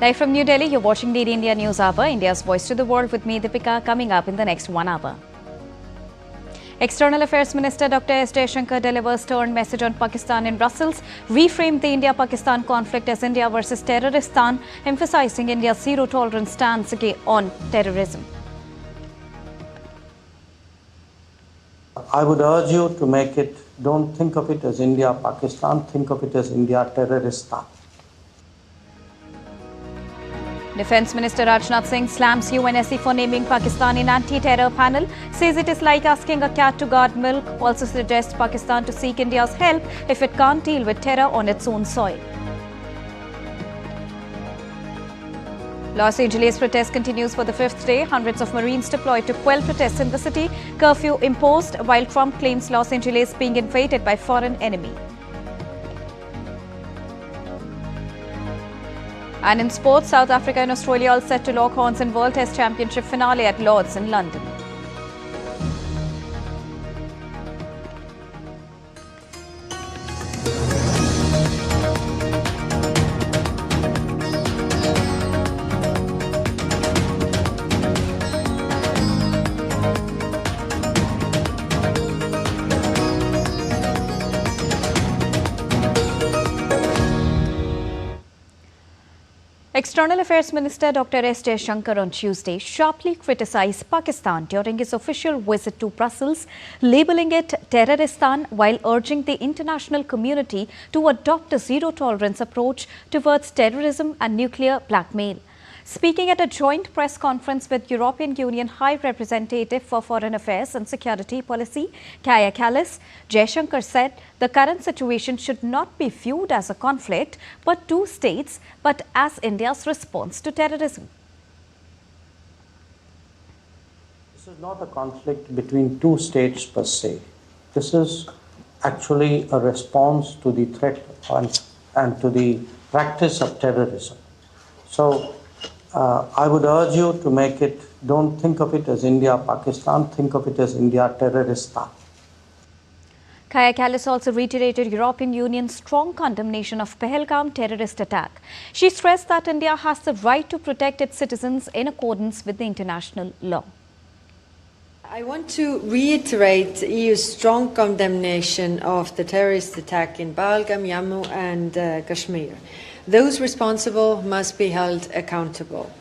Live from New Delhi, you're watching DD India News Hour, India's voice to the world with me, Deepika, coming up in the next 1 hour. External Affairs Minister Dr. S. Jaishankar delivers stern message on Pakistan in Brussels, reframed the India-Pakistan conflict as India versus Terroristan, emphasizing India's zero-tolerance stance on terrorism. I would urge you to make it, don't think of it as India-Pakistan, think of it as India-Terroristan. Defence Minister Rajnath Singh slams UNSC for naming Pakistan in anti-terror panel, says it is like asking a cat to guard milk, also suggests Pakistan to seek India's help if it can't deal with terror on its own soil. Los Angeles protest continues for the 5th day. Hundreds of Marines deployed to quell protests in the city. Curfew imposed while Trump claims Los Angeles being invaded by foreign enemy. And in sports, South Africa and Australia all set to lock horns in World Test Championship finale at Lord's in London. External Affairs Minister Dr. S. Jaishankar on Tuesday sharply criticized Pakistan during his official visit to Brussels, labeling it Terroristan while urging the international community to adopt a zero-tolerance approach towards terrorism and nuclear blackmail. Speaking at a joint press conference with European Union High Representative for Foreign Affairs and Security Policy, Kaja Kallas, Jaishankar said the current situation should not be viewed as a conflict but two states, but as India's response to terrorism. This is not a conflict between two states per se. This is actually a response to the threat and to the practice of terrorism. So, I would urge you to make it, don't think of it as India-Pakistan, think of it as India-Terroristan. Kaja Kallas also reiterated European Union's strong condemnation of Pahalgam terrorist attack. She stressed that India has the right to protect its citizens in accordance with the international law. I want to reiterate the EU's strong condemnation of the terrorist attack in Pahalgam, Jammu and Kashmir. Those responsible must be held accountable.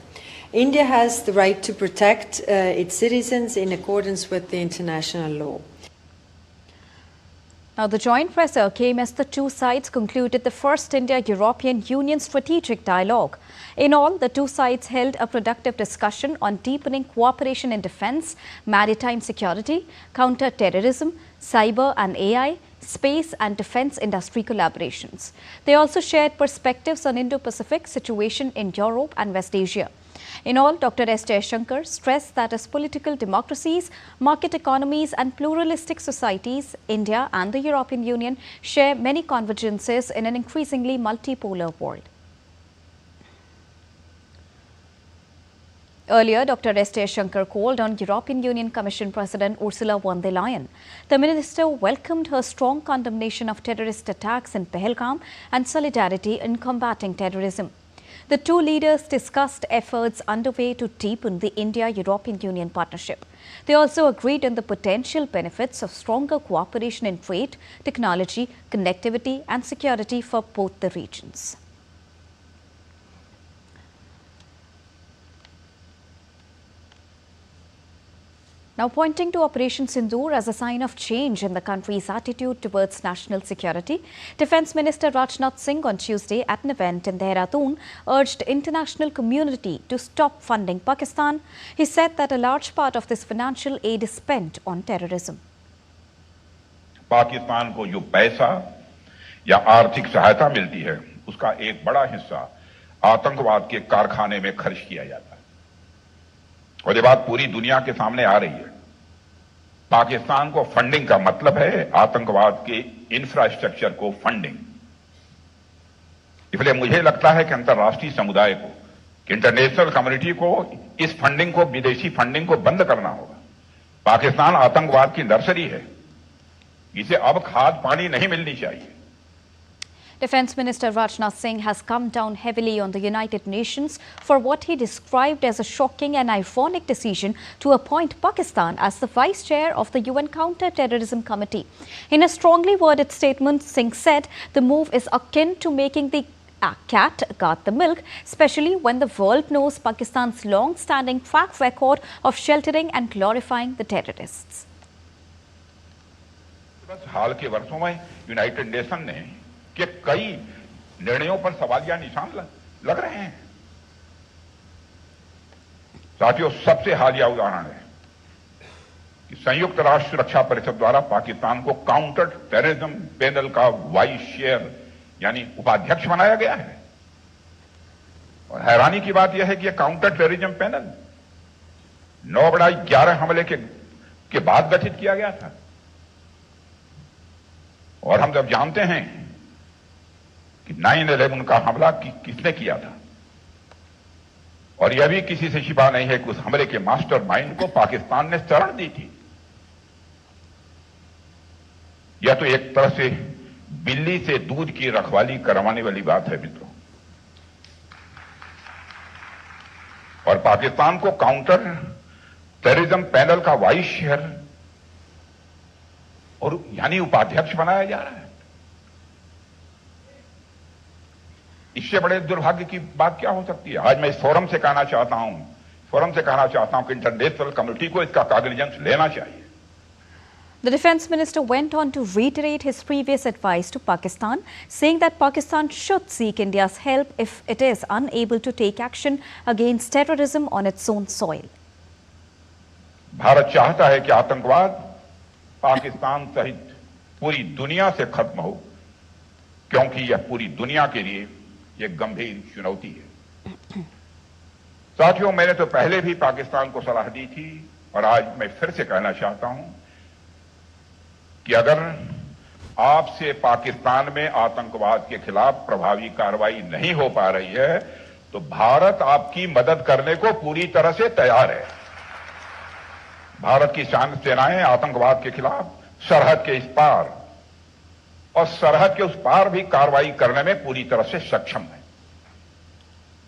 India has the right to protect its citizens in accordance with the international law. Now, the joint presser came as the two sides concluded the first India-European Union strategic dialogue. In all, the two sides held a productive discussion on deepening cooperation in defence, maritime security, counter-terrorism, cyber and AI, space and defence industry collaborations. They also shared perspectives on Indo-Pacific situation in Europe and West Asia. In all, Dr. S. Jaishankar stressed that as political democracies, market economies and pluralistic societies, India and the European Union share many convergences in an increasingly multipolar world. Earlier, Dr. S. Jaishankar called on European Union Commission President Ursula von der Leyen. The minister welcomed her strong condemnation of terrorist attacks in Pahalgam and solidarity in combating terrorism. The two leaders discussed efforts underway to deepen the India-European Union partnership. They also agreed on the potential benefits of stronger cooperation in trade, technology, connectivity and security for both the regions. Now, pointing to Operation Sindoor as a sign of change in the country's attitude towards national security, Defence Minister Rajnath Singh on Tuesday at an event in Dehradun urged international community to stop funding Pakistan. He said that a large part of this financial aid is spent on terrorism. Pakistan को जो पैसा या आर्थिक सहायता मिलती है, उसका एक बड़ा हिस्सा आतंकवाद के कारखाने में खर्च किया जाता है। और ये बात पूरी दुनिया के सामने आ रही है। पाकिस्तान को फंडिंग का मतलब है आतंकवाद के इंफ्रास्ट्रक्चर को फंडिंग। इसलिए मुझे लगता है कि अंतर्राष्ट्रीय समुदाय को, इंटरनेशनल कम्युनिटी को इस फंडिंग को, विदेशी फंडिंग को बंद करना होगा। पाकिस्तान आतंकवाद की नर्सरी है, इसे अब खाद पानी नहीं मिलनी चाहिए। Defence Minister Rajnath Singh has come down heavily on the United Nations for what he described as a shocking and ironic decision to appoint Pakistan as the Vice Chair of the UN Counter-Terrorism Committee. In a strongly worded statement, Singh said the move is akin to making the cat guard the milk, especially when the world knows Pakistan's long-standing track record of sheltering and glorifying the terrorists. हाल के वर्षों में United nation ने के कई निर्णयों पर सवालिया निशान लग रहे हैं। साथियों, सबसे हालिया उदाहरण है कि संयुक्त राष्ट्र सुरक्षा परिषद द्वारा पाकिस्तान को काउंटर टेररिज्म पैनल का वाइस चेयर यानी उपाध्यक्ष बनाया गया है। और हैरानी की बात यह है कि यह काउंटर टेररिज्म पैनल 9/11 हमले के बाद गठित किया गया था। और हम जब जानते हैं कि 9/11 का हमला किसने किया था, और यह भी किसी से छिपा नहीं है कि उस हमले के मास्टरमाइंड को पाकिस्तान ने शरण दी थी। यह तो एक तरह से बिल्ली से दूध की रखवाली करवाने वाली बात है मित्रों। और पाकिस्तान को काउंटर टेररिज्म पैनल का वाइस चेयर और यानी उपाध्यक्ष बनाया जा रहा है। इससे बड़े दुर्भाग्य की बात क्या हो सकती है? आज मैं इस फोरम से कहना चाहता हूं कि इंटरनेशनल कम्युनिटी को इसका कॉग्निजेंस लेना चाहिए। The Defence Minister went on to reiterate his previous advice to Pakistan, saying that Pakistan should seek India's help if it is unable to take action against terrorism on its own soil. Bharat चाहता है कि आतंकवाद पाकिस्तान सहित पूरी दुनिया से खत्म हो, क्योंकि यह पूरी दुनिया के लिए एक गंभीर चुनौती है। साथियों, मैंने तो पहले भी पाकिस्तान को सलाह दी थी और आज मैं फिर से कहना चाहता हूं कि अगर आपसे पाकिस्तान में आतंकवाद के खिलाफ प्रभावी कार्रवाई नहीं हो पा रही है तो भारत आपकी मदद करने को पूरी तरह से तैयार है। भारत की सेनाएं आतंकवाद के खिलाफ सरहद के इस पार और सरहद के उस पार भी कार्रवाई करने में पूरी तरह से सक्षम है।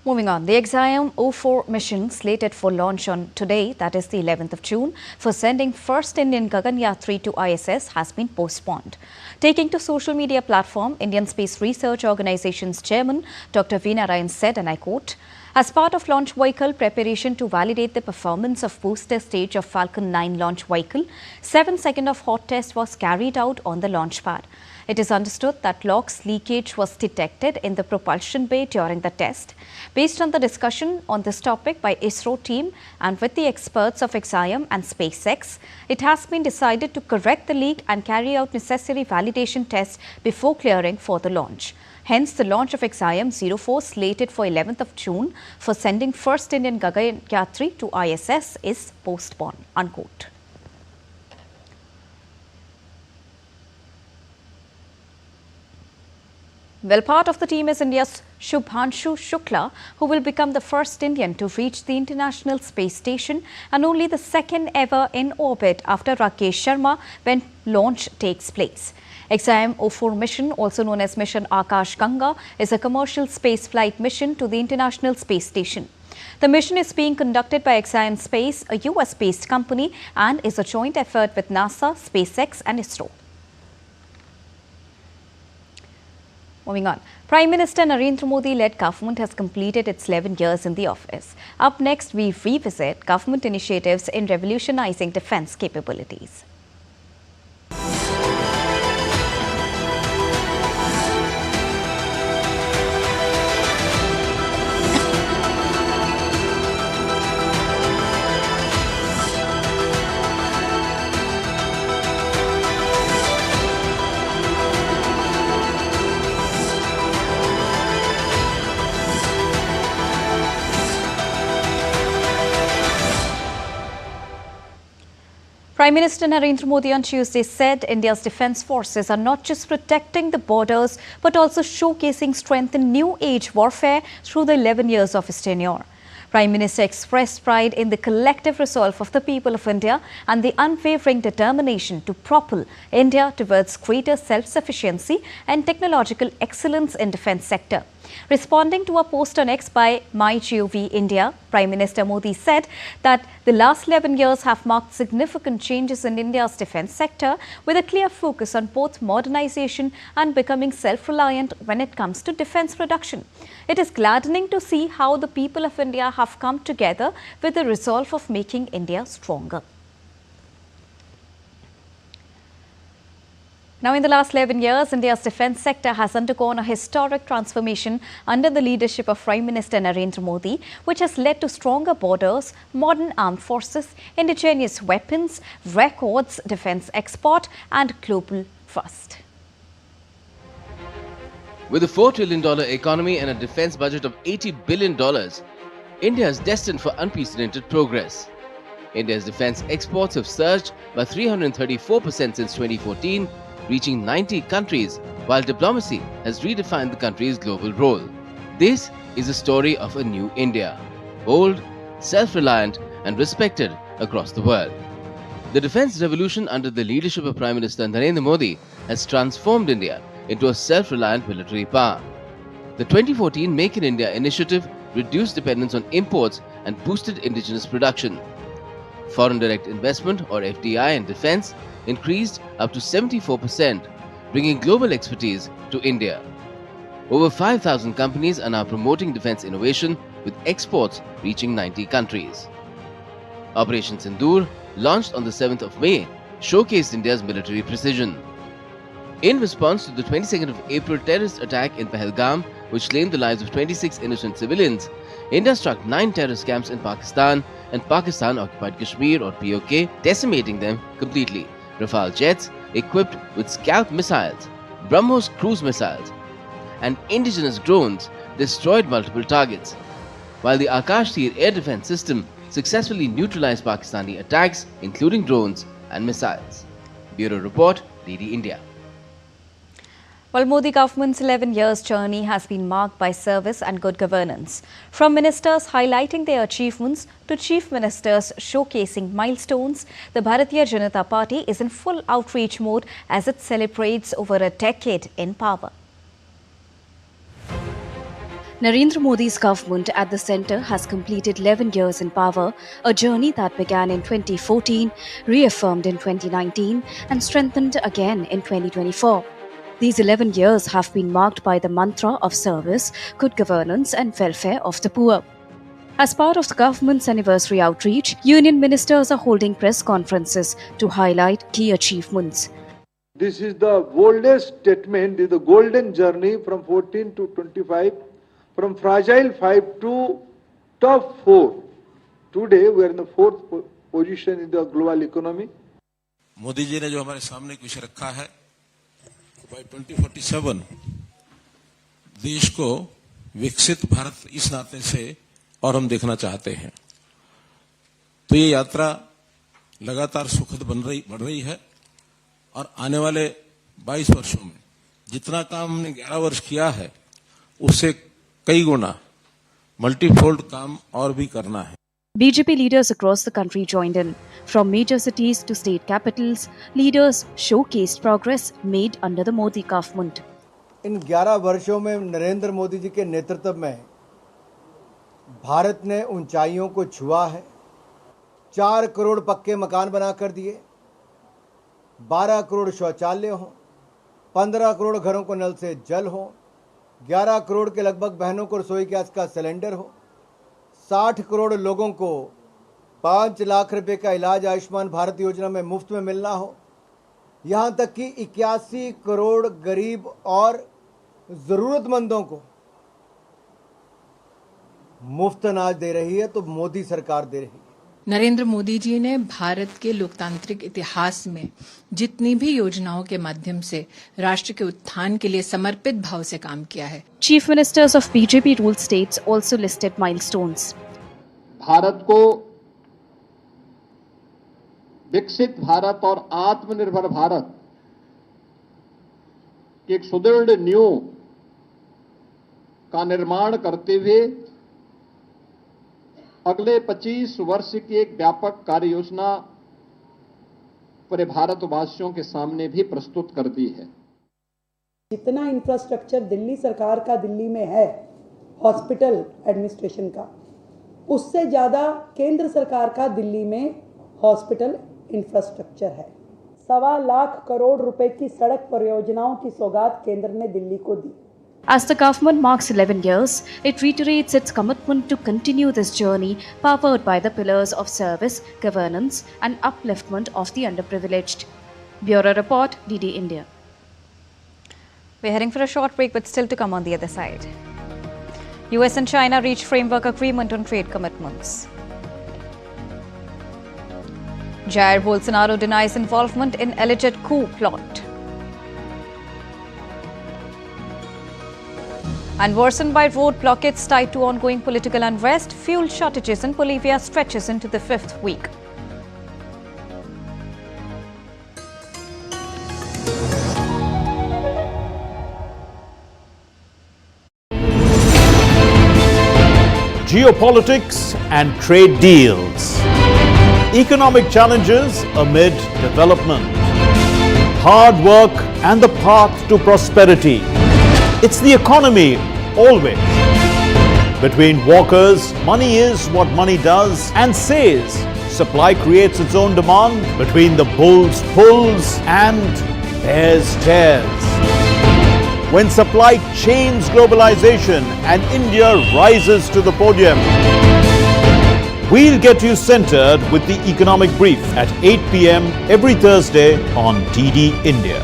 Moving on, the EXIM 04 mission slated for launch on today, that is the 11th of June, for sending first Indian Gaganyatri to ISS has been postponed. Taking to social media platform, Indian Space Research Organization's chairman, Dr. V. Narayan said, and I quote, "As part of launch vehicle preparation to validate the performance of booster stage of Falcon 9 launch vehicle, 7 seconds of hot test was carried out on the launch pad. It is understood that LOX leakage was detected in the propulsion bay during the test. Based on the discussion on this topic by ISRO team and with the experts of EXIM and SpaceX, it has been decided to correct the leak and carry out necessary validation tests before clearing for the launch. Hence, the launch of EXIM 04 slated for 11th of June for sending first Indian Gaganyatri to ISS is postponed." Unquote. Well, part of the team is India's Shubhanshu Shukla, who will become the first Indian to reach the International Space Station and only the second ever in orbit after Rakesh Sharma when launch takes place. EXIM 04 mission, also known as Mission Akash Ganga, is a commercial space flight mission to the International Space Station. The mission is being conducted by EXIM Space, a US-based company, and is a joint effort with NASA, SpaceX and ISRO. Moving on, Prime Minister Narendra Modi-led government has completed its 11 years in the office. Up next, we revisit government initiatives in revolutionizing defence capabilities. Prime Minister Narendra Modi on Tuesday said India's defence forces are not just protecting the borders but also showcasing strength in new age warfare through the 11 years of his tenure. Prime Minister expressed pride in the collective resolve of the people of India and the unwavering determination to propel India towards greater self-sufficiency and technological excellence in defence sector. Responding to a post on X by MyGov India, Prime Minister Modi said that the last 11 years have marked significant changes in India's defence sector with a clear focus on both modernisation and becoming self-reliant when it comes to defence production. It is gladdening to see how the people of India have come together with the resolve of making India stronger. Now, in the last 11 years, India's defence sector has undergone a historic transformation under the leadership of Prime Minister Narendra Modi, which has led to stronger borders, modern armed forces, indigenous weapons, records, defence export and global trust. With a $4 trillion economy and a defence budget of $80 billion, India is destined for unprecedented progress. India's defence exports have surged by 334% since 2014, reaching 90 countries, while diplomacy has redefined the country's global role. This is a story of a new India, bold, self-reliant and respected across the world. The defence revolution under the leadership of Prime Minister Narendra Modi has transformed India into a self-reliant military power. The 2014 Make in India initiative reduced dependence on imports and boosted indigenous production. Foreign direct investment, or FDI, in defence increased up to 74%, bringing global expertise to India. Over 5,000 companies are now promoting defence innovation, with exports reaching 90 countries. Operation Sindoor, launched on the 7th of May, showcased India's military precision. In response to the 22nd of April terrorist attack in Pahalgam, which claimed the lives of 26 innocent civilians, India struck 9 terrorist camps in Pakistan and Pakistan-occupied Kashmir, or POK, decimating them completely. Rafale jets equipped with Scalp missiles, BrahMos cruise missiles, and indigenous drones destroyed multiple targets, while the Akash Tir air defense system successfully neutralized Pakistani attacks, including drones and missiles. Bureau Report, DD India. Well, Modi government's 11 years journey has been marked by service and good governance. From ministers highlighting their achievements to chief ministers showcasing milestones, the Bharatiya Janata Party is in full outreach mode as it celebrates over a decade in power. Narendra Modi's government at the centre has completed 11 years in power, a journey that began in 2014, reaffirmed in 2019 and strengthened again in 2024. These 11 years have been marked by the mantra of service, good governance and welfare of the poor. As part of the government's anniversary outreach, union ministers are holding press conferences to highlight key achievements. This is the boldest statement, this is the golden journey from 14 to 25, from fragile 5 to top 4. Today we are in the 4th position in the global economy. Modi ji ने जो हमारे सामने विषय रखा है, by 2047 देश को विकसित भारत इस नाते से और हम देखना चाहते हैं। तो ये यात्रा लगातार सुखद बढ़ रही है और आने वाले 22 वर्षों में जितना काम हमने 11 वर्ष किया है उससे कई गुना मल्टीफोल्ड काम और भी करना है। BJP leaders across the country joined in. From major cities to state capitals, leaders showcased progress made under the Modi government. इन 11 वर्षों में नरेंद्र मोदी जी के नेतृत्व में भारत ने ऊंचाइयों को छुआ है। 4 करोड़ पक्के मकान बना कर दिए, 12 करोड़ शौचालय हों, 15 करोड़ घरों को नल से जल हो, 11 करोड़ के लगभग बहनों को रसोई गैस का सिलेंडर हो, 60 करोड़ लोगों को 5 लाख रुपए का इलाज आयुष्मान भारत योजना में मुफ्त में मिलना हो, यहाँ तक कि 81 करोड़ गरीब और ज़रूरतमंदों को मुफ्त अनाज दे रही है, तो मोदी सरकार दे रही है। नरेंद्र मोदी जी ने भारत के लोकतांत्रिक इतिहास में जितनी भी योजनाओं के माध्यम से राष्ट्र के उत्थान के लिए समर्पित भाव से काम किया है। Chief ministers of BJP ruled states also listed milestones. Bharat को विकसित भारत और आत्मनिर्भर भारत की एक सुदृढ़ नींव का निर्माण करते हुए अगले 25 वर्ष की एक व्यापक कार्य योजना पूरे भारतवासियों के सामने भी प्रस्तुत कर दी है। जितना इंफ्रास्ट्रक्चर दिल्ली सरकार का दिल्ली में है हॉस्पिटल एडमिनिस्ट्रेशन का, उससे ज़्यादा केंद्र सरकार का दिल्ली में हॉस्पिटल इंफ्रास्ट्रक्चर है। 1.25 लाख करोड़ रुपए की सड़क परियोजनाओं की सौगात केंद्र ने दिल्ली को दी। As the government marks 11 years, it reiterates its commitment to continue this journey powered by the pillars of service, governance and upliftment of the underprivileged. Bureau Report, DD India. We're heading for a short break, but still to come on the other side. US and China reach framework agreement on trade commitments. Jair Bolsonaro denies involvement in alleged coup plot. And worsened by road blockades tied to ongoing political unrest, fuel shortages in Bolivia stretches into the 5th week. Geopolitics and trade deals. Economic challenges amid development. Hard work and the path to prosperity. It's the economy, always. Between walkers, money is what money does and says. Supply creates its own demand. Between the bulls pulls and bears tears. When supply chains globalization and India rises to the podium, we'll get you centered with the economic brief at 8 p.m. every Thursday on DD India.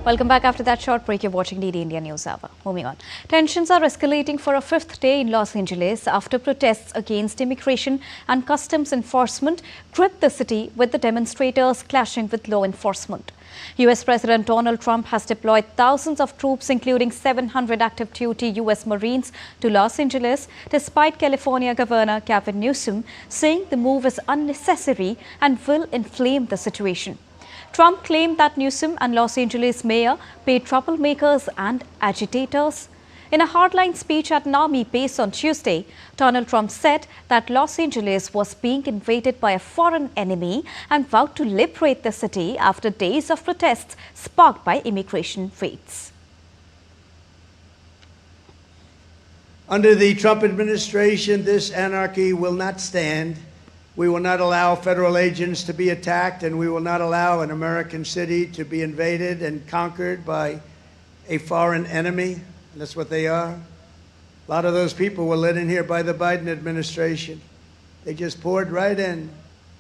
Welcome back after that short break. You're watching DD India News Hour. Moving on. Tensions are escalating for a 5th day in Los Angeles after protests against immigration and customs enforcement gripped the city, with the demonstrators clashing with law enforcement. US President Donald Trump has deployed thousands of troops, including 700 active duty US Marines, to Los Angeles, despite California Governor Gavin Newsom saying the move is unnecessary and will inflame the situation. Trump claimed that Newsom and Los Angeles mayor paid troublemakers and agitators. In a hardline speech at an army base on Tuesday, Donald Trump said that Los Angeles was being invaded by a foreign enemy and vowed to liberate the city after days of protests sparked by immigration raids. Under the Trump administration, this anarchy will not stand. We will not allow federal agents to be attacked, and we will not allow an American city to be invaded and conquered by a foreign enemy. And that's what they are. A lot of those people were let in here by the Biden administration. They just poured right in.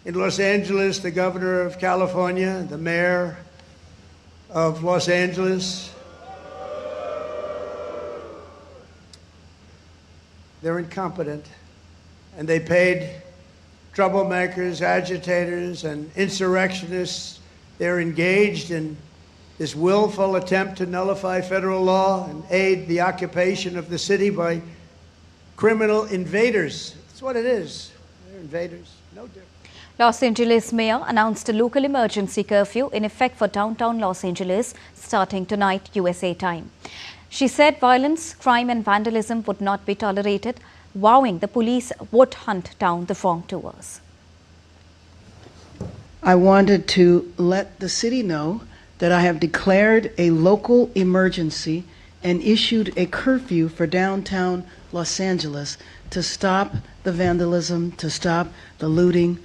In Los Angeles, the governor of California, the mayor of Los Angeles, they're incompetent, and they paid troublemakers, agitators, and insurrectionists. They're engaged in this willful attempt to nullify federal law and aid the occupation of the city by criminal invaders. That's what it is. They're invaders. No different. Los Angeles mayor announced a local emergency curfew in effect for downtown Los Angeles starting tonight USA time. She said violence, crime and vandalism would not be tolerated, vowing the police would hunt down the wrongdoers. I wanted to let the city know that I have declared a local emergency and issued a curfew for downtown Los Angeles to stop the vandalism, to stop the looting.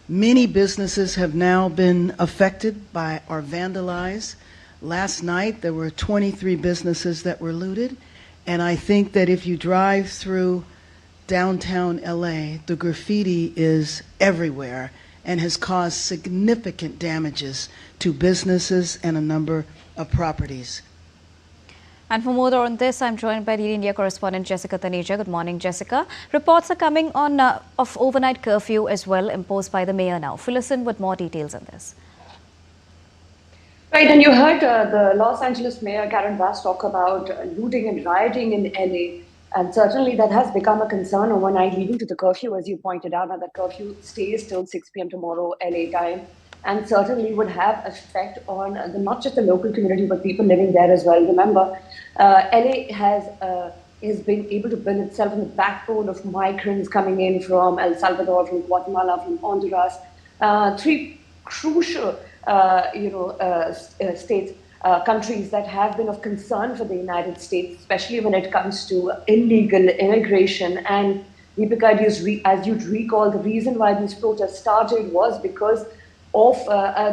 Many businesses have now been affected by or vandalized. Last night there were 23 businesses that were looted, and I think that if you drive through downtown LA, the graffiti is everywhere and has caused significant damages to businesses and a number of properties. And for more on this, I'm joined by DD India correspondent Jessica Taneja. Good morning, Jessica. Reports are coming on of overnight curfew as well imposed by the mayor now. Fill us in with more details on this. Right, and you heard the Los Angeles Mayor Karen Bass talk about looting and rioting in LA. And certainly that has become a concern overnight, leading to the curfew, as you pointed out. Now, that curfew stays till 6 p.m. tomorrow, LA time. and certainly would have effect on not just the local community, but people living there as well. Remember, LA has been able to build itself on the backbone of migrants coming in from El Salvador, from Guatemala, from Honduras, three crucial, states, countries that have been of concern for the United States, especially when it comes to illegal immigration. And Deepika, as you'd recall, the reason why these protests started was because of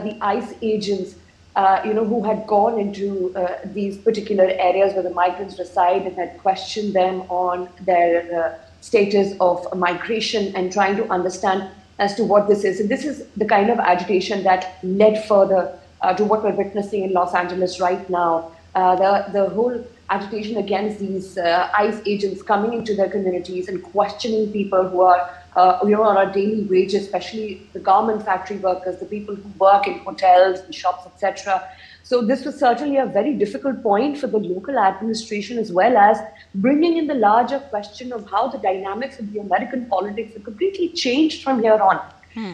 the ICE agents, who had gone into these particular areas where the migrants reside and had questioned them on their status of migration and trying to understand as to what this is. And this is the kind of agitation that led further to what we're witnessing in Los Angeles right now. The whole agitation against these ICE agents coming into their communities and questioning people who are on a daily wage, especially the garment factory workers, the people who work in hotels and shops, etc. So this was certainly a very difficult point for the local administration, as well as bringing in the larger question of how the dynamics of the American politics have completely changed from here on.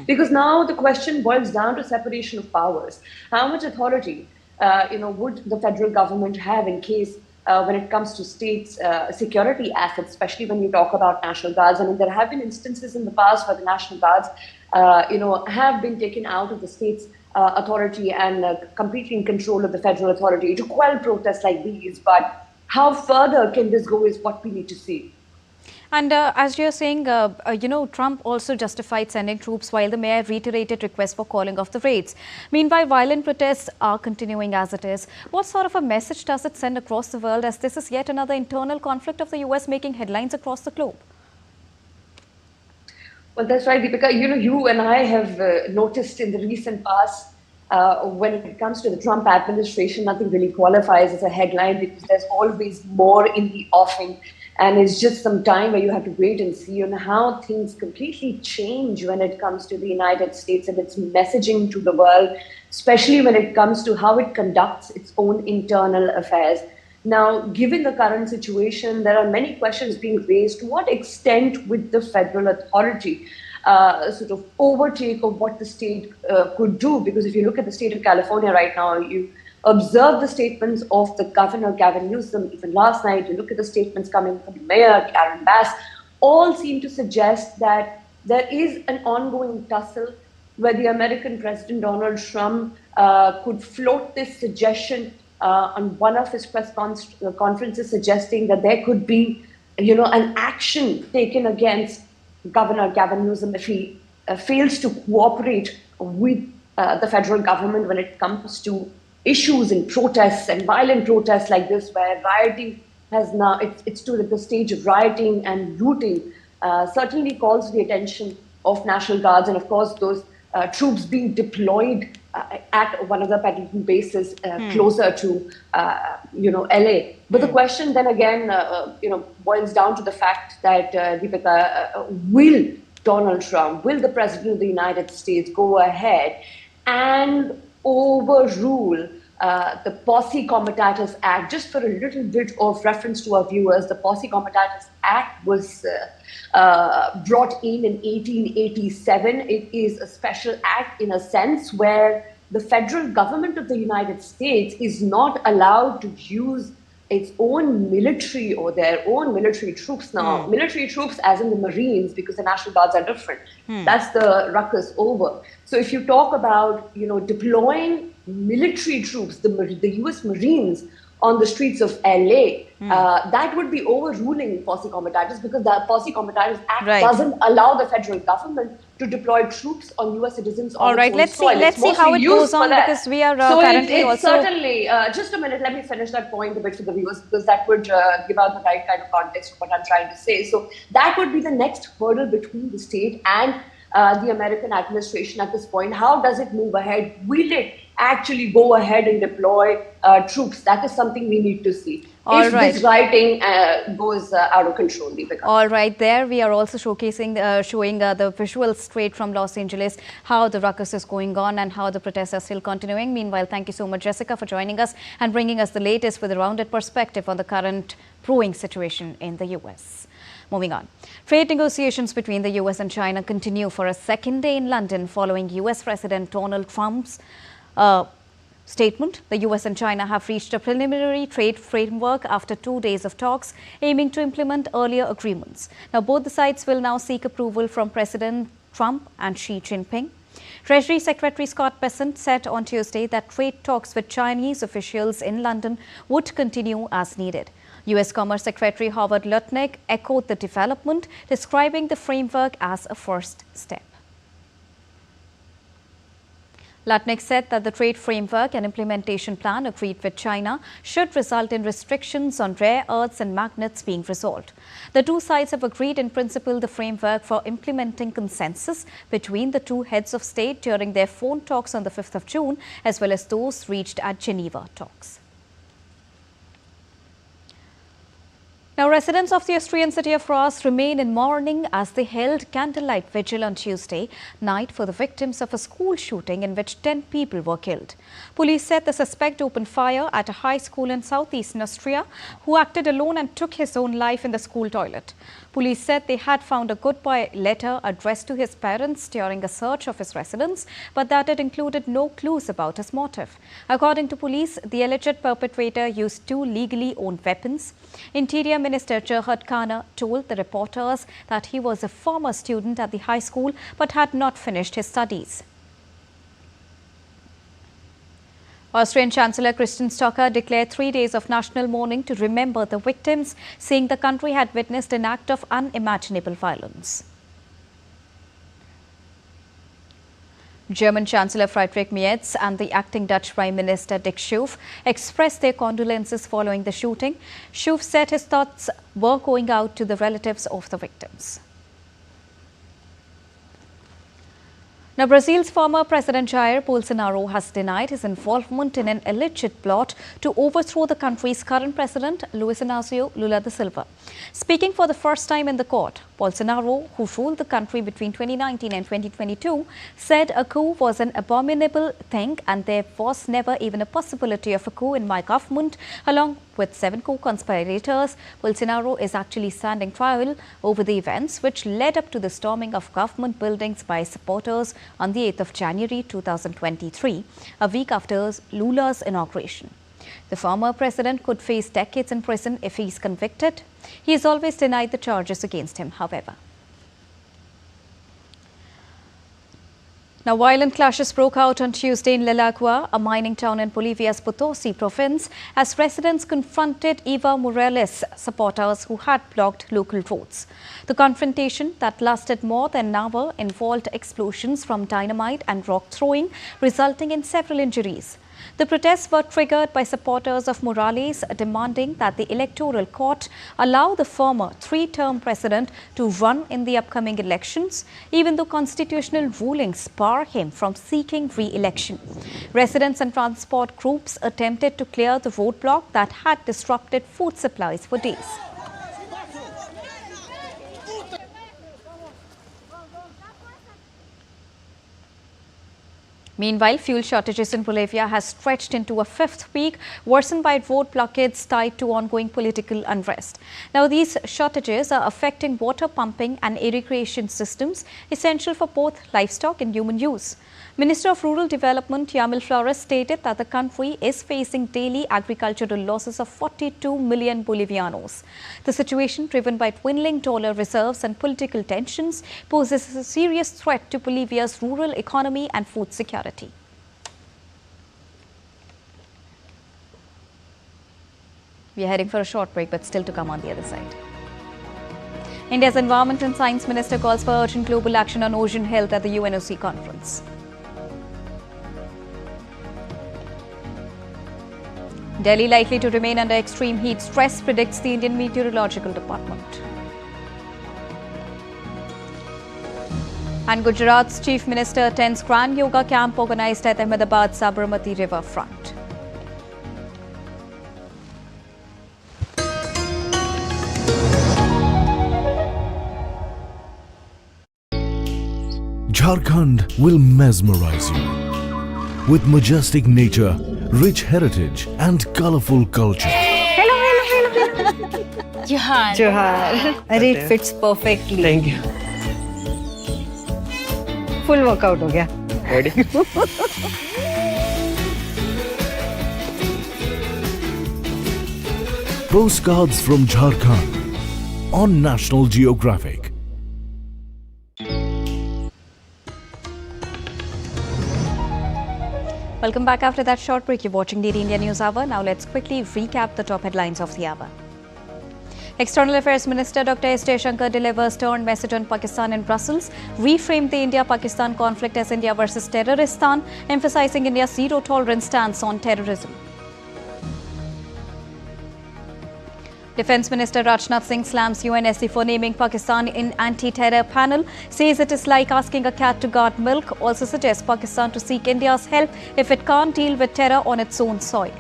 Because now the question boils down to separation of powers. How much authority, would the federal government have in case when it comes to states' security assets, especially when you talk about National Guards? I mean, there have been instances in the past where the National Guards, have been taken out of the state's authority and completely in control of the federal authority to quell protests like these. But how further can this go is what we need to see. And as you're saying, Trump also justified sending troops while the mayor reiterated requests for calling off the raids. Meanwhile, violent protests are continuing as it is. What sort of a message does it send across the world, as this is yet another internal conflict of the US making headlines across the globe? Well, that's right, Deepika. You and I have noticed in the recent past, when it comes to the Trump administration, nothing really qualifies as a headline because there's always more in the offing. And it's just some time where you have to wait and see on how things completely change when it comes to the United States and its messaging to the world, especially when it comes to how it conducts its own internal affairs. Now, given the current situation, there are many questions being raised. To what extent would the federal authority sort of overtake of what the state could do? Because if you look at the state of California right now, you observe the statements of the governor, Gavin Newsom. Even last night, you look at the statements coming from the mayor, Karen Bass, all seem to suggest that there is an ongoing tussle where the American President Donald Trump could float this suggestion on one of his press conferences, suggesting that there could be, an action taken against Governor Gavin Newsom if he fails to cooperate with the federal government when it comes to issues and protests and violent protests like this, where rioting has now, it's to the stage of rioting and looting, certainly calls the attention of National Guards and, of course, those troops being deployed at one of the Pendleton bases closer to, LA. But the question then again, boils down to the fact that, Deepika, will Donald Trump, will the President of the United States go ahead and overrule the Posse Comitatus Act? Just for a little bit of reference to our viewers, the Posse Comitatus Act was brought in 1887. It is a special act in a sense where the federal government of the United States is not allowed to use its own military or their own military troops now. Military troops as in the Marines, because the National Guards are different. That's the ruckus over. So if you talk about, deploying military troops, the US Marines on the streets of LA, that would be overruling Posse Comitatus, because the Posse Comitatus Act doesn't allow the federal government to deploy troops on US citizens on its own soil. Let's see how it goes on, because we are currently also... Certainly, just a minute, let me finish that point a bit for the viewers, because that would give out the right kind of context of what I'm trying to say. So that would be the next hurdle between the state and the American administration at this point. How does it move ahead? Will it actually go ahead and deploy troops? That is something we need to see. This rioting goes out of control, Deepika. All right, there we are also showcasing, showing the visuals straight from Los Angeles, how the ruckus is going on and how the protests are still continuing. Meanwhile, thank you so much, Jessica, for joining us and bringing us the latest with a rounded perspective on the current brewing situation in the US. Moving on. Trade negotiations between the US and China continue for a second day in London following US President Donald Trump's statement. The US and China have reached a preliminary trade framework after 2 days of talks aiming to implement earlier agreements. Now, both the sides will now seek approval from President Trump and Xi Jinping. Treasury Secretary Scott Bessent said on Tuesday that trade talks with Chinese officials in London would continue as needed. US Commerce Secretary Howard Lutnick echoed the development, describing the framework as a first step. Lutnick said that the trade framework and implementation plan agreed with China should result in restrictions on rare earths and magnets being resolved. The two sides have agreed in principle the framework for implementing consensus between the two heads of state during their phone talks on the 5th of June, as well as those reached at Geneva talks. Now, residents of the Austrian city of Rust remain in mourning as they held candlelight vigil on Tuesday night for the victims of a school shooting in which 10 people were killed. Police said the suspect opened fire at a high school in southeastern Austria, who acted alone and took his own life in the school toilet. Police said they had found a goodbye letter addressed to his parents during a search of his residence, but that it included no clues about his motive. According to police, the alleged perpetrator used 2 legally owned weapons. Interior Minister Gerhard Kahner told the reporters that he was a former student at the high school but had not finished his studies. Austrian Chancellor Christian Stocker declared 3 days of national mourning to remember the victims, saying the country had witnessed an act of unimaginable violence. German Chancellor Friedrich Merz and the acting Dutch Prime Minister Dick Schoof expressed their condolences following the shooting. Schoof said his thoughts were going out to the relatives of the victims. Now, Brazil's former President Jair Bolsonaro has denied his involvement in an alleged plot to overthrow the country's current president, Luiz Inácio Lula da Silva. Speaking for the first time in the court, Bolsonaro, who ruled the country between 2019 and 2022, said a coup was an abominable thing and there was never even a possibility of a coup in my government. Along with 7 co-conspirators, Bolsonaro is actually standing trial over the events which led up to the storming of government buildings by supporters on the 8th of January 2023, a week after Lula's inauguration. The former president could face decades in prison if he is convicted. He has always denied the charges against him, however. Now, violent clashes broke out on Tuesday in Lelagua, a mining town in Bolivia's Potosi province, as residents confronted Evo Morales' supporters who had blocked local roads. The confrontation that lasted more than an hour involved explosions from dynamite and rock throwing, resulting in several injuries. The protests were triggered by supporters of Morales demanding that the electoral court allow the former 3-term president to run in the upcoming elections, even though constitutional rulings bar him from seeking re-election. Residents and transport groups attempted to clear the roadblock that had disrupted food supplies for days. Meanwhile, fuel shortages in Bolivia has stretched into a 5th week, worsened by road blockades tied to ongoing political unrest. Now, these shortages are affecting water pumping and irrigation systems, essential for both livestock and human use. Minister of Rural Development Yamil Flores stated that the country is facing daily agricultural losses of 42 million Bolivianos. The situation, driven by dwindling dollar reserves and political tensions, poses a serious threat to Bolivia's rural economy and food security. We are heading for a short break, but still to come on the other side. India's Environment and Science Minister calls for urgent global action on ocean health at the UNSC conference. Delhi likely to remain under extreme heat stress, predicts the Indian Meteorological Department. And Gujarat's Chief Minister attends Grand Yoga Camp organized at Ahmedabad Sabarmati River front. Jharkhand will mesmerize you with majestic nature, rich heritage and colorful culture. Hello. Johar. Johar. It fits perfectly. Thank you. Full workout हो गया. Ready? Postcards from Jharkhand on National Geographic. Welcome back after that short break. You're watching the India News Hour. Now let's quickly recap the top headlines of the hour. External Affairs Minister Dr. S. Jaishankar delivers stern message on Pakistan in Brussels, reframed the India-Pakistan conflict as India versus Terroristan, emphasizing India's zero-tolerance stance on terrorism. Defence Minister Rajnath Singh slams UNSC for naming Pakistan in anti-terror panel, says it is like asking a cat to guard milk, also suggests Pakistan to seek India's help if it can't deal with terror on its own soil.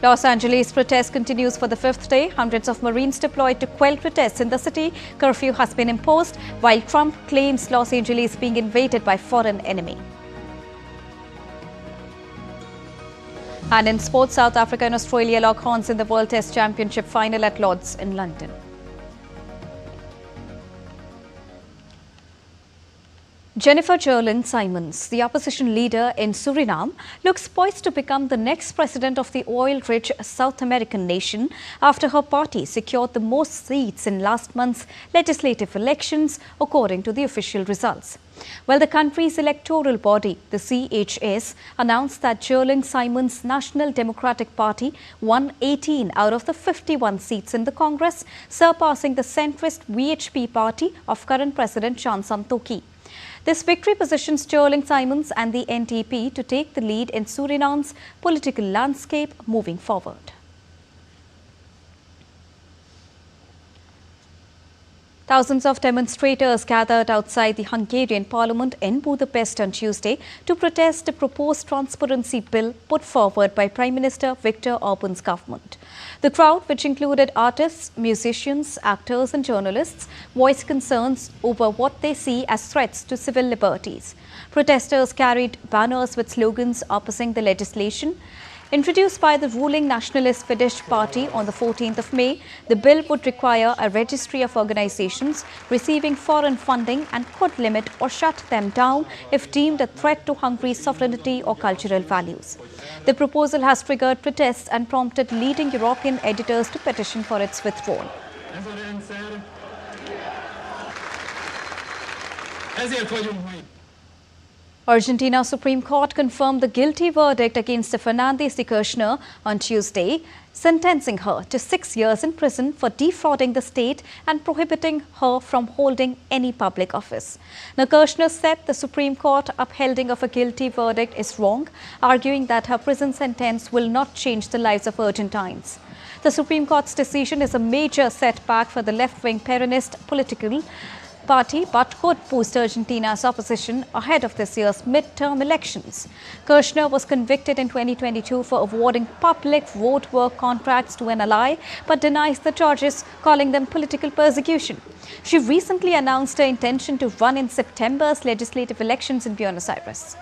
Los Angeles protest continues for the fifth day. Hundreds of Marines deployed to quell protests in the city. Curfew has been imposed, while Trump claims Los Angeles being invaded by foreign enemy. And in sports, South Africa and Australia lock horns in the World Test Championship final at Lord's in London. Jennifer Simons, the opposition leader in Suriname, looks poised to become the next president of the oil-rich South American nation after her party secured the most seats in last month's legislative elections, according to the official results. Well, the country's electoral body, the CHS, announced that Simons' National Democratic Party won 18 out of the 51 seats in the Congress, surpassing the centrist VHP party of current President Chan Santokhi. This victory positions Simons and the NDP to take the lead in Suriname's political landscape moving forward. Thousands of demonstrators gathered outside the Hungarian parliament in Budapest on Tuesday to protest the proposed transparency bill put forward by Prime Minister Viktor Orban's government. The crowd, which included artists, musicians, actors and journalists, voiced concerns over what they see as threats to civil liberties. Protesters carried banners with slogans opposing the legislation. Introduced by the ruling Nationalist Fidesz party on the 14th of May, the bill would require a registry of organizations receiving foreign funding and could limit or shut them down if deemed a threat to Hungary's sovereignty or cultural values. The proposal has triggered protests and prompted leading European editors to petition for its withdrawal. Argentina Supreme Court confirmed the guilty verdict against Fernandez de Kirchner on Tuesday, sentencing her to 6 years in prison for defrauding the state and prohibiting her from holding any public office. Now, Kirchner said the Supreme Court upholding of a guilty verdict is wrong, arguing that her prison sentence will not change the lives of Argentines. The Supreme Court's decision is a major setback for the left-wing Peronist political party, but could boost Argentina's opposition ahead of this year's midterm elections. Kirchner was convicted in 2022 for awarding public road work contracts to an ally, but denies the charges, calling them political persecution. She recently announced her intention to run in September's legislative elections in Buenos Aires.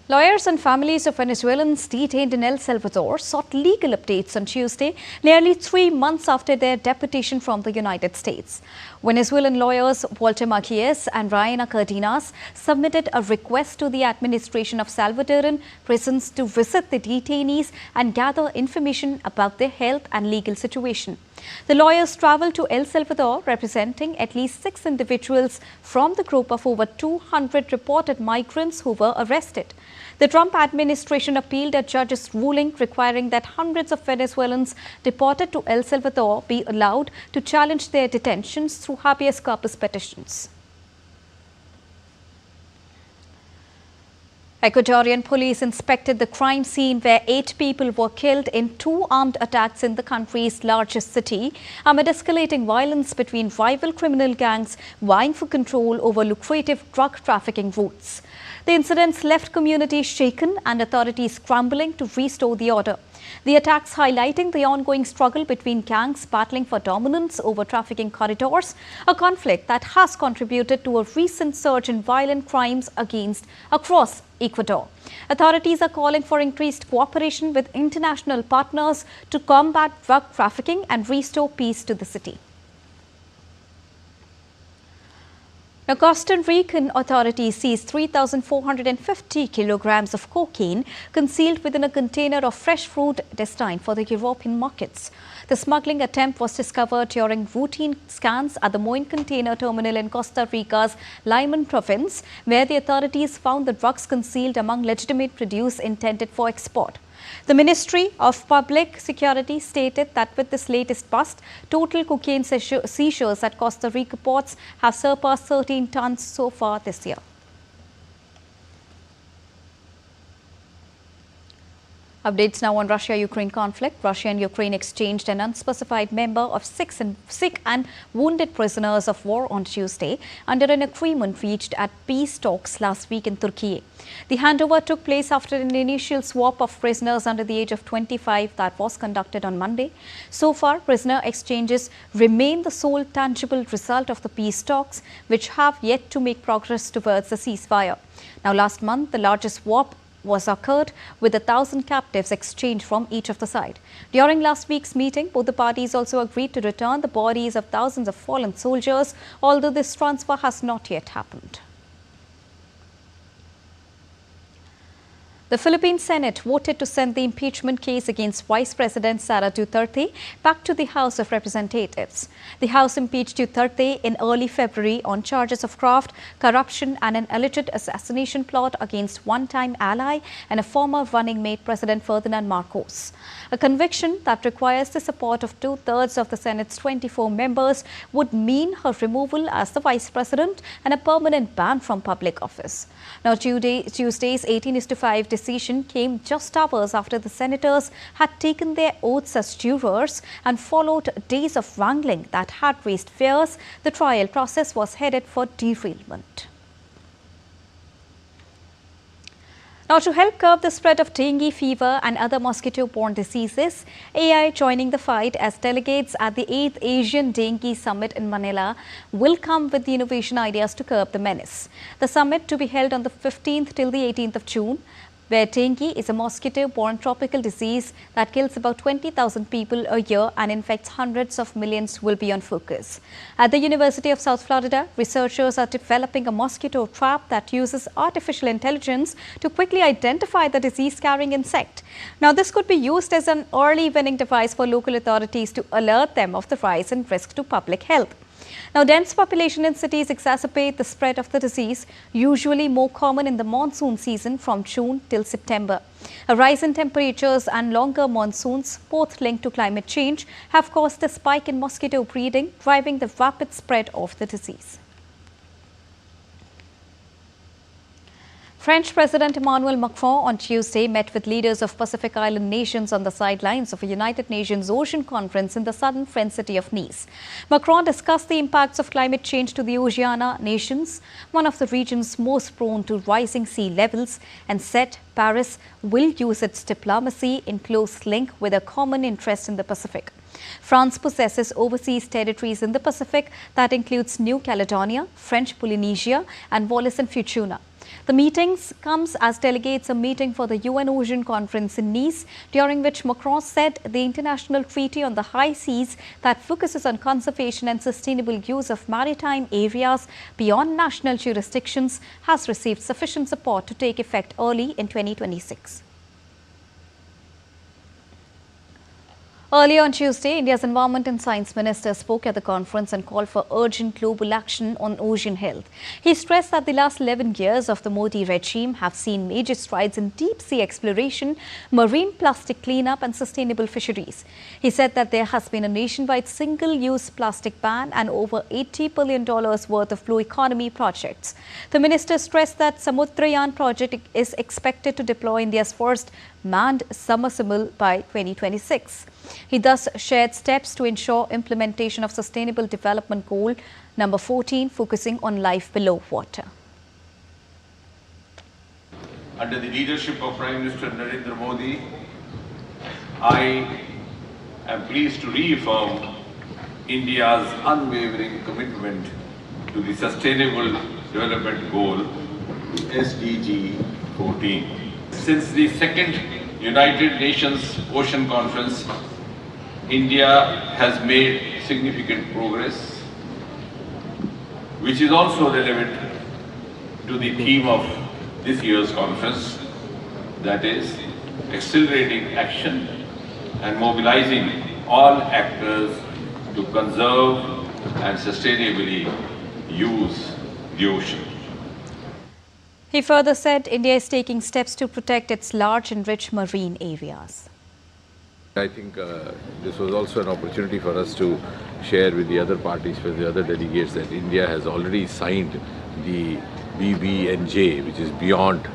Lawyers and families of Venezuelans detained in El Salvador sought legal updates on Tuesday, nearly 3 months after their deportation from the United States. Venezuelan lawyers Walter Macias and Rayana Cardenas submitted a request to the administration of Salvadoran prisons to visit the detainees and gather information about their health and legal situation. The lawyers traveled to El Salvador representing at least 6 individuals from the group of over 200 reported migrants who were arrested. The Trump administration appealed a judge's ruling requiring that hundreds of Venezuelans deported to El Salvador be allowed to challenge their detentions through habeas corpus petitions. Ecuadorian police inspected the crime scene where 8 people were killed in 2 armed attacks in the country's largest city amid escalating violence between rival criminal gangs vying for control over lucrative drug trafficking routes. The incidents left communities shaken and authorities scrambling to restore the order. The attacks highlighting the ongoing struggle between gangs battling for dominance over trafficking corridors, a conflict that has contributed to a recent surge in violent crimes across Ecuador. Authorities are calling for increased cooperation with international partners to combat drug trafficking and restore peace to the city. Now, Costa Rican authorities seized 3,450 kilograms of cocaine concealed within a container of fresh fruit destined for the European markets. The smuggling attempt was discovered during routine scans at the Moine container terminal in Costa Rica's Limon province, where the authorities found the drugs concealed among legitimate produce intended for export. The Ministry of Public Security stated that with this latest bust, total cocaine seizures at Costa Rica ports have surpassed 13 tons so far this year. Updates now on Russia-Ukraine conflict. Russia and Ukraine exchanged an unspecified number of sick and wounded prisoners of war on Tuesday under an agreement reached at peace talks last week in Turkey. The handover took place after an initial swap of prisoners under the age of 25 that was conducted on Monday. So far, prisoner exchanges remain the sole tangible result of the peace talks, which have yet to make progress towards the ceasefire. Now, last month, the largest swap was occurred with 1,000 captives exchanged from each of the side. During last week's meeting, both the parties also agreed to return the bodies of thousands of fallen soldiers, although this transfer has not yet happened. The Philippine Senate voted to send the impeachment case against Vice President Sara Duterte back to the House of Representatives. The House impeached Duterte in early February on charges of graft, corruption and an alleged assassination plot against one-time ally and a former running mate President Ferdinand Marcos. A conviction that requires the support of 2/3 of the Senate's 24 members would mean her removal as the Vice President and a permanent ban from public office. Now, Tuesday's 18:5 decision came just hours after the senators had taken their oaths as jurors and followed days of wrangling that had raised fears the trial process was headed for derailment. Now, to help curb the spread of dengue fever and other mosquito-borne diseases, AI joining the fight as delegates at the 8th Asian Dengue Summit in Manila will come with the innovation ideas to curb the menace. The summit, to be held on the 15th till the 18th of June, where dengue is a mosquito-borne tropical disease that kills about 20,000 people a year and infects hundreds of millions, will be on focus. At the University of South Florida, researchers are developing a mosquito trap that uses artificial intelligence to quickly identify the disease-carrying insect. Now, this could be used as an early warning device for local authorities to alert them of the rise in risk to public health. Now, dense population in cities exacerbate the spread of the disease, usually more common in the monsoon season from June till September. A rise in temperatures and longer monsoons, both linked to climate change, have caused a spike in mosquito breeding, driving the rapid spread of the disease. French President Emmanuel Macron on Tuesday met with leaders of Pacific Island nations on the sidelines of a United Nations Ocean Conference in the southern French city of Nice. Macron discussed the impacts of climate change to the Oceania nations, one of the regions most prone to rising sea levels, and said Paris will use its diplomacy in close link with a common interest in the Pacific. France possesses overseas territories in the Pacific that includes New Caledonia, French Polynesia, and Wallis and Futuna. The meetings comes as delegates are meeting for the UN Ocean Conference in Nice, during which Macron said the International Treaty on the High Seas that focuses on conservation and sustainable use of maritime areas beyond national jurisdictions has received sufficient support to take effect early in 2026. Earlier on Tuesday, India's Environment and Science Minister spoke at the conference and called for urgent global action on ocean health. He stressed that the last 11 years of the Modi regime have seen major strides in deep-sea exploration, marine plastic cleanup and sustainable fisheries. He said that there has been a nationwide single-use plastic ban and over $80 billion worth of blue economy projects. The minister stressed that Samudrayan project is expected to deploy India's first manned submersible by 2026. He thus shared steps to ensure implementation of Sustainable Development Goal number 14, focusing on life below water. Under the leadership of Prime Minister Narendra Modi, I am pleased to reaffirm India's unwavering commitment to the Sustainable Development Goal SDG 14. Since the second United Nations Ocean Conference, India has made significant progress, which is also relevant to the theme of this year's conference, that is, accelerating action and mobilizing all actors to conserve and sustainably use the ocean. He further said India is taking steps to protect its large and rich marine areas. I think this was also an opportunity for us to share with the other parties, with the other delegates, that India has already signed the BBNJ, which is Beyond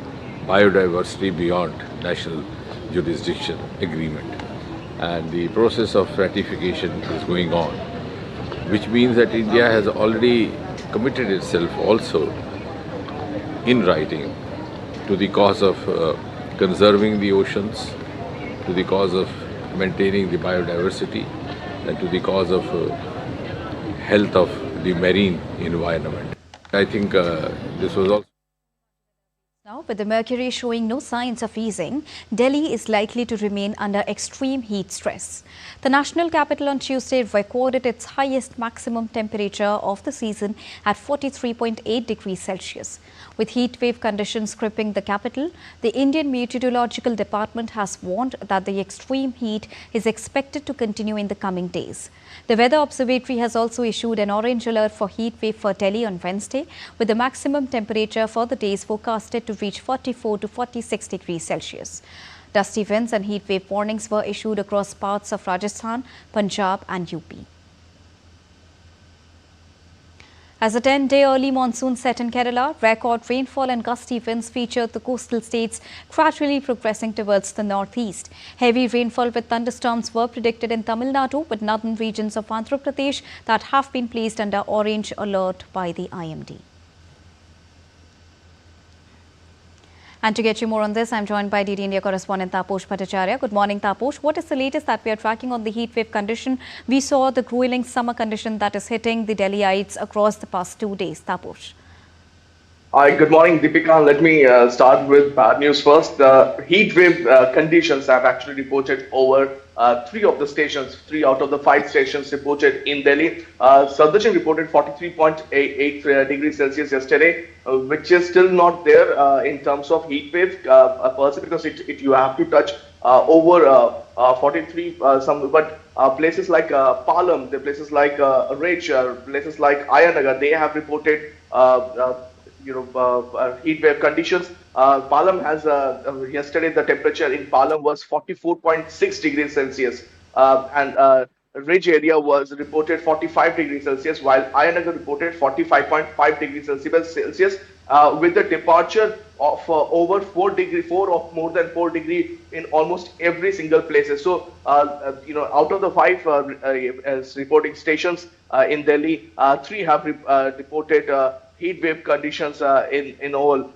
Biodiversity Beyond National Jurisdiction Agreement. And the process of ratification is going on, which means that India has already committed itself also in writing to the cause of conserving the oceans, to the cause of maintaining the biodiversity, and to the cause of health of the marine environment. I think this was also. Now, with the mercury showing no signs of easing, Delhi is likely to remain under extreme heat stress. The national capital on Tuesday recorded its highest maximum temperature of the season at 43.8 degrees Celsius. With heat wave conditions gripping the capital, the Indian Meteorological Department has warned that the extreme heat is expected to continue in the coming days. The Weather Observatory has also issued an orange alert for heat wave for Delhi on Wednesday, with the maximum temperature for the days forecasted to reach 44 to 46 degrees Celsius. Dusty winds and heat wave warnings were issued across parts of Rajasthan, Punjab and UP. As a 10-day early monsoon set in Kerala, record rainfall and gusty winds featured the coastal states gradually progressing towards the northeast. Heavy rainfall with thunderstorms were predicted in Tamil Nadu, with northern regions of Andhra Pradesh that have been placed under orange alert by the IMD. And to get you more on this, I'm joined by DD India correspondent Taposh Bhattacharya. Good morning, Taposh. What is the latest that we are tracking on the heat wave condition? We saw the grueling summer condition that is hitting the Delhiites across the past 2 days. Taposh. Hi, good morning, Deepika. Let me start with bad news first. The heat wave conditions have actually reported over 3 of the stations, 3 out of the 5 stations reported in Delhi. Doordarshan reported 43.8 degrees Celsius yesterday, which is still not there in terms of heat wave because you have to touch over 43 but places like Palam, the places like Rich, places like Ayanagar, they have reported heat wave conditions. Palam has yesterday the temperature in Palam was 44.6 degrees Celsius, and Ridge area was reported 45 degrees Celsius, while Ayanagar reported 45.5 degrees Celsius, with the departure of over 4 of more than 4 degree in almost every single place. So, out of the 5 reporting stations in Delhi, 3 have reported heat wave conditions in all.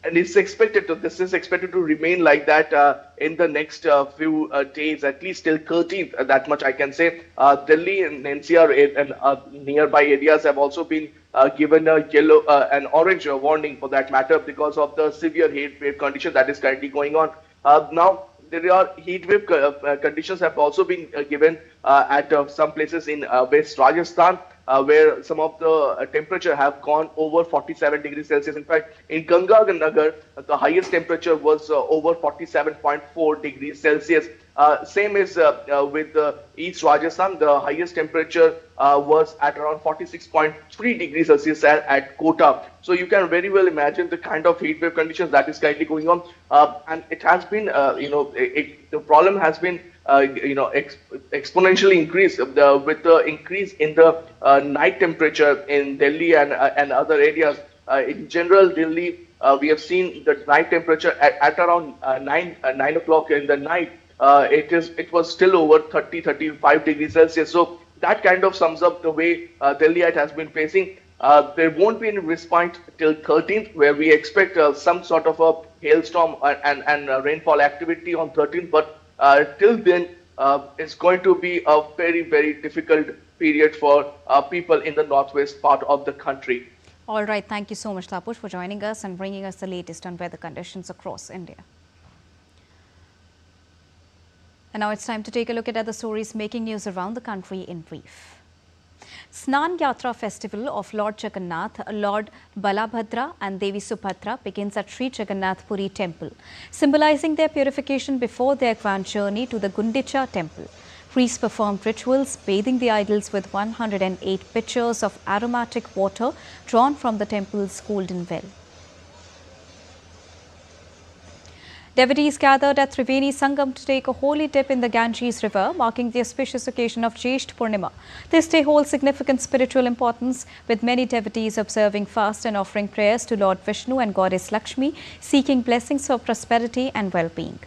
And this is expected to remain like that in the next few days, at least till 13th. That much I can say. Delhi and NCR and nearby areas have also been given a yellow and orange warning, for that matter, because of the severe heat wave condition that is currently going on. Now, there are heat wave conditions have also been given at some places in West Rajasthan, where some of the temperature have gone over 47 degrees Celsius. In fact, in Ganganagar, the highest temperature was over 47.4 degrees Celsius. Same is with East Rajasthan. The highest temperature was at around 46.3 degrees Celsius at Kota. So you can very well imagine the kind of heat wave conditions that is currently going on. And it has been, the problem has been exponentially increased with the increase in the night temperature in Delhi and other areas. In general, Delhi, we have seen the night temperature at around 9 o'clock in the night. It was still over 35 degrees Celsius. So that kind of sums up the way Delhiite has been facing. There won't be any respite till 13th, where we expect some sort of a hailstorm and rainfall activity on 13th. But till then, it's going to be a very, very difficult period for people in the northwest part of the country. All right. Thank you so much, Tapush, for joining us and bringing us the latest on weather conditions across India. And now it's time to take a look at other stories making news around the country in brief. Snan Yatra festival of Lord Jagannath, Lord Balabhadra and Devi Subhadra begins at Sri Jagannath Puri temple, symbolizing their purification before their grand journey to the Gundicha temple. Priests performed rituals, bathing the idols with 108 pitchers of aromatic water drawn from the temple's golden well. Devotees gathered at Triveni Sangam to take a holy dip in the Ganges river, marking the auspicious occasion of Jesht Purnima. This day holds significant spiritual importance, with many devotees observing fast and offering prayers to Lord Vishnu and Goddess Lakshmi, seeking blessings for prosperity and well-being.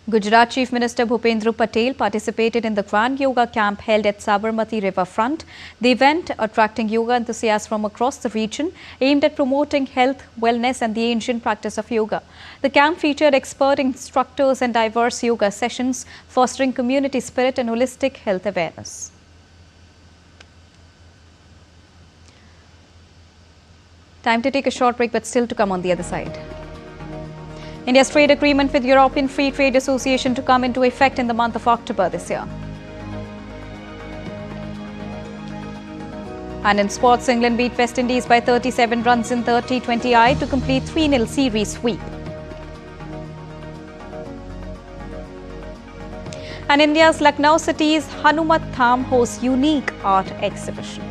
Gujarat Chief Minister Bhupendra Patel participated in the Grand Yoga Camp held at Sabarmati Riverfront. The event, attracting yoga enthusiasts from across the region, aimed at promoting health, wellness and the ancient practice of yoga. The camp featured expert instructors and diverse yoga sessions, fostering community spirit and holistic health awareness. Time to take a short break, but still to come on the other side. India's trade agreement with European Free Trade Association to come into effect in the month of October this year. And in sports, England beat West Indies by 37 runs in 30-20I to complete 3-0 series sweep. And India's Lucknow City's Hanumat Dham hosts unique art exhibition.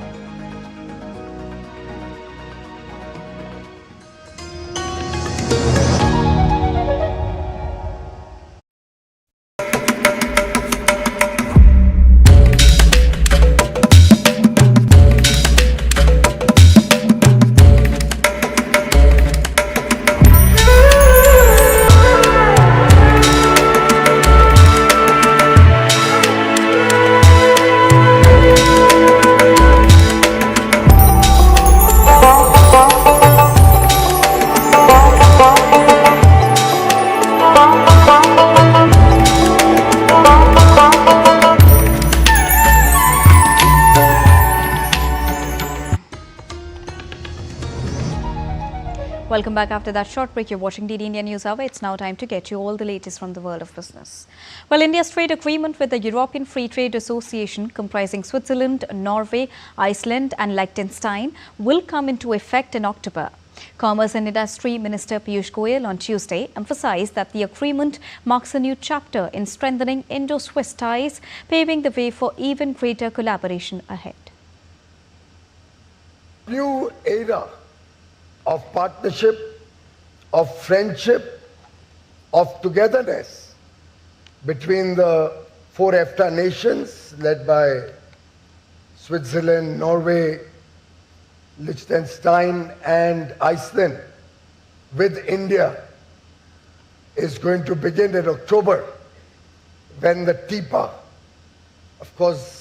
Welcome back after that short break. You're watching DD India News Hour. It's now time to get you all the latest from the world of business. Well, India's trade agreement with the European Free Trade Association, comprising Switzerland, Norway, Iceland and Liechtenstein, will come into effect in October. Commerce and Industry Minister Piyush Goyal on Tuesday emphasized that the agreement marks a new chapter in strengthening Indo-Swiss ties, paving the way for even greater collaboration ahead. New era of partnership, of friendship, of togetherness between the four EFTA nations led by Switzerland, Norway, Liechtenstein and Iceland with India is going to begin in October, when the TIPA, of course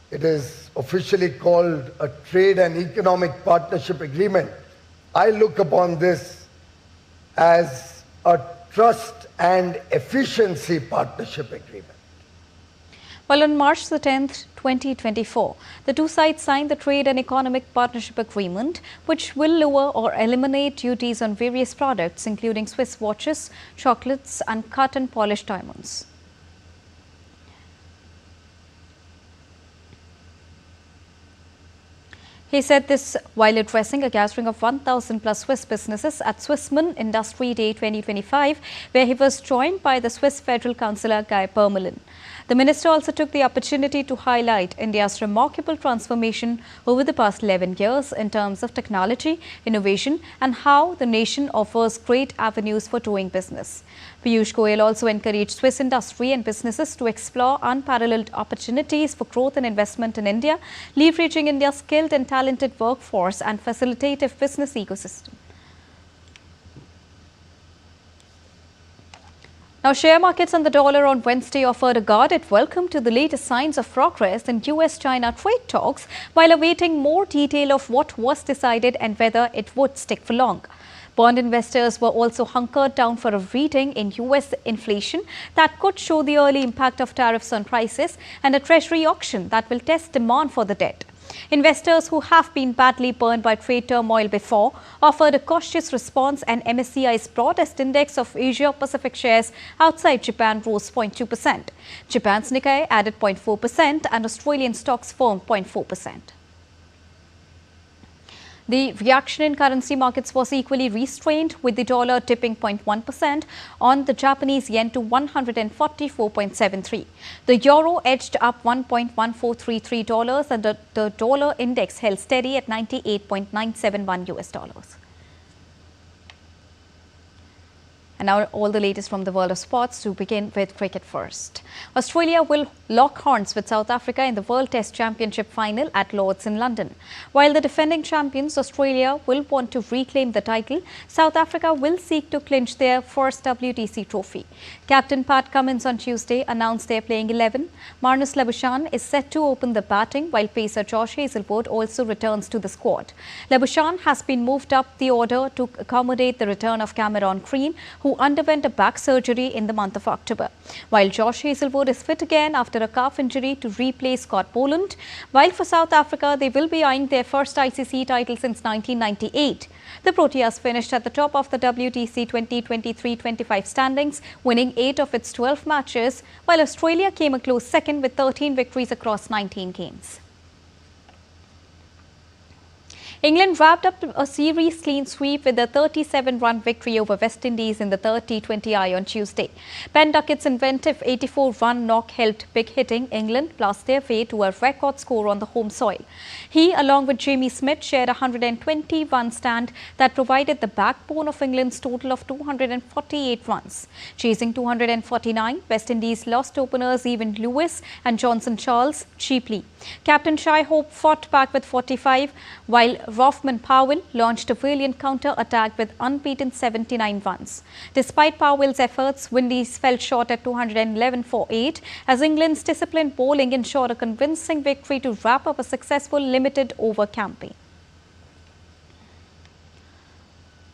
it is officially called a Trade and Economic Partnership Agreement. I look upon this as a trust and efficiency partnership agreement. Well, on March the 10th, 2024, the two sides signed the Trade and Economic Partnership Agreement, which will lower or eliminate duties on various products, including Swiss watches, chocolates and cut and polished diamonds. He said this while addressing a gathering of 1,000 plus Swiss businesses at Swissman Industry Day 2025, where he was joined by the Swiss Federal Councillor Guy Permelin. The minister also took the opportunity to highlight India's remarkable transformation over the past 11 years in terms of technology, innovation and how the nation offers great avenues for doing business. Piyush Goyal also encouraged Swiss industry and businesses to explore unparalleled opportunities for growth and investment in India, leveraging India's skilled and talented workforce and facilitative business ecosystem. Now, share markets and the dollar on Wednesday offered a guarded welcome to the latest signs of progress in US-China trade talks while awaiting more detail of what was decided and whether it would stick for long. Bond investors were also hunkered down for a reading in US inflation that could show the early impact of tariffs on prices and a treasury auction that will test demand for the debt. Investors who have been badly burned by trade turmoil before offered a cautious response, and MSCI's broadest index of Asia-Pacific shares outside Japan rose 0.2%. Japan's Nikkei added 0.4% and Australian stocks firmed 0.4%. The reaction in currency markets was equally restrained, with the dollar dipping 0.1% on the Japanese yen to 144.73. The euro edged up $1.1433 and the dollar index held steady at 98.971 US dollars. And now all the latest from the world of sports, to begin with cricket first. Australia will lock horns with South Africa in the World Test Championship final at Lord's in London. While the defending champions Australia will want to reclaim the title, South Africa will seek to clinch their first WTC trophy. Captain Pat Cummins on Tuesday announced their playing 11. Marnus Labuschagne is set to open the batting, while pacer Josh Hazlewood also returns to the squad. Labuschagne has been moved up the order to accommodate the return of Cameron Green, who underwent a back surgery in the month of October, while Josh Hazlewood is fit again after a calf injury to replace Scott Boland. While for South Africa, they will be eyeing their first ICC title since 1998. The Proteas finished at the top of the WTC 2023-25 standings, winning 8 of its 12 matches, while Australia came a close second with 13 victories across 19 games. England wrapped up a series clean sweep with a 37-run victory over West Indies in the third T20I on Tuesday. Ben Duckett's inventive 84-run knock helped big-hitting England blast their way to a record score on the home soil. He, along with Jamie Smith, shared a 120-run stand that provided the backbone of England's total of 248 runs. Chasing 249, West Indies lost openers Evan Lewis and Johnson Charles cheaply. Captain Shai Hope fought back with 45, while Rothman Powell launched a valiant counter-attack with unbeaten 79 runs. Despite Powell's efforts, Windies fell short at 211 for 8 as England's disciplined bowling ensured a convincing victory to wrap up a successful limited-over campaign.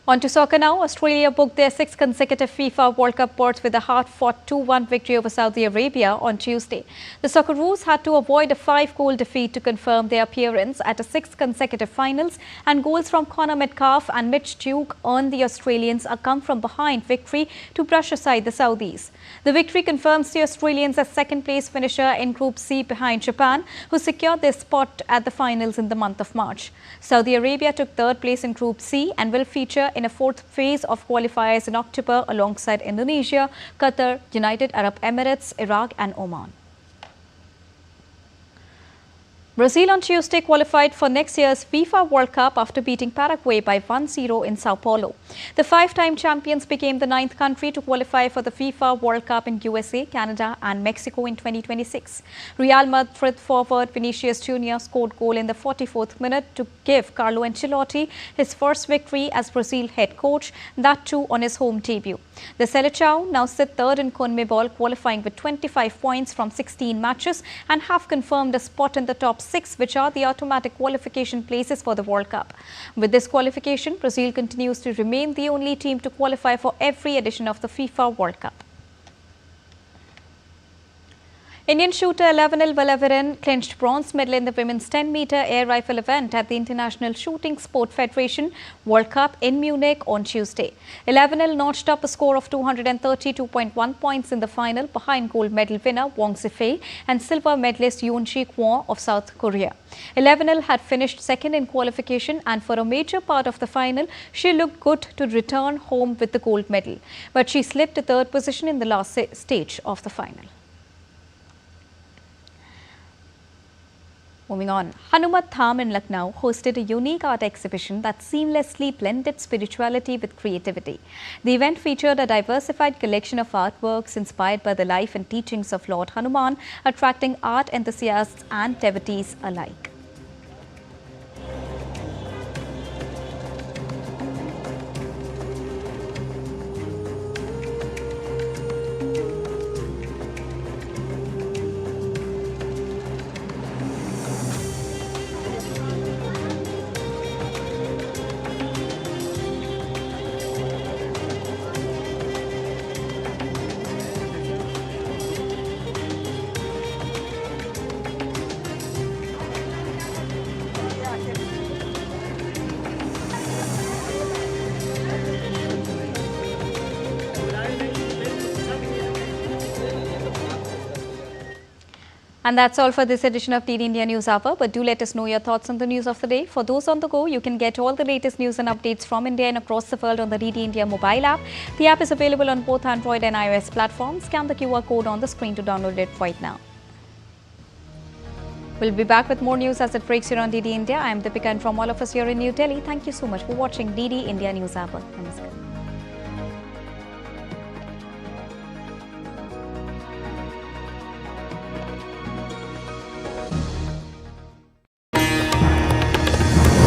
On to soccer now. Australia booked their 6th consecutive FIFA World Cup berth with a hard-fought 2-1 victory over Saudi Arabia on Tuesday. The Socceroos had to avoid a 5-goal defeat to confirm their appearance at a 6th consecutive finals, and goals from Connor Metcalfe and Mitch Duke earned the Australians a come-from-behind victory to brush aside the Saudis. The victory confirms the Australians as second-place finisher in Group C behind Japan, who secured their spot at the finals in the month of March. Saudi Arabia took 3rd place in Group C and will feature in a 4th phase of qualifiers in October alongside Indonesia, Qatar, United Arab Emirates, Iraq and Oman. Brazil on Tuesday qualified for next year's FIFA World Cup after beating Paraguay by 1-0 in Sao Paulo. The 5-time champions became the 9th country to qualify for the FIFA World Cup in USA, Canada and Mexico in 2026. Real Madrid forward Vinicius Jr. scored goal in the 44th minute to give Carlo Ancelotti his first victory as Brazil head coach, that too on his home debut. The Seleção now sit 3rd in CONMEBOL, qualifying with 25 points from 16 matches and have confirmed a spot in the top 6, which are the automatic qualification places for the World Cup. With this qualification, Brazil continues to remain the only team to qualify for every edition of the FIFA World Cup. Indian shooter Elevenil Valaviran clinched bronze medal in the women's 10-meter air rifle event at the International Shooting Sport Federation World Cup in Munich on Tuesday. Elevenil notched up a score of 232.1 points in the final behind gold medal winner Wong Zifei and silver medalist Yoon Ji Kwon of South Korea. Elevenil had finished 2nd in qualification, and for a major part of the final, she looked good to return home with the gold medal. But she slipped to 3rd position in the last stage of the final. Moving on, Hanumat Dham in Lucknow hosted a unique art exhibition that seamlessly blended spirituality with creativity. The event featured a diversified collection of artworks inspired by the life and teachings of Lord Hanuman, attracting art enthusiasts and devotees alike. And that's all for this edition of DD India News Hour. But do let us know your thoughts on the news of the day. For those on the go, you can get all the latest news and updates from India and across the world on the DD India mobile app. The app is available on both Android and iOS platforms. Scan the QR code on the screen to download it right now. We'll be back with more news as it breaks here on DD India. I am Deepika, and from all of us here in New Delhi, thank you so much for watching DD India News Hour. Namaskar.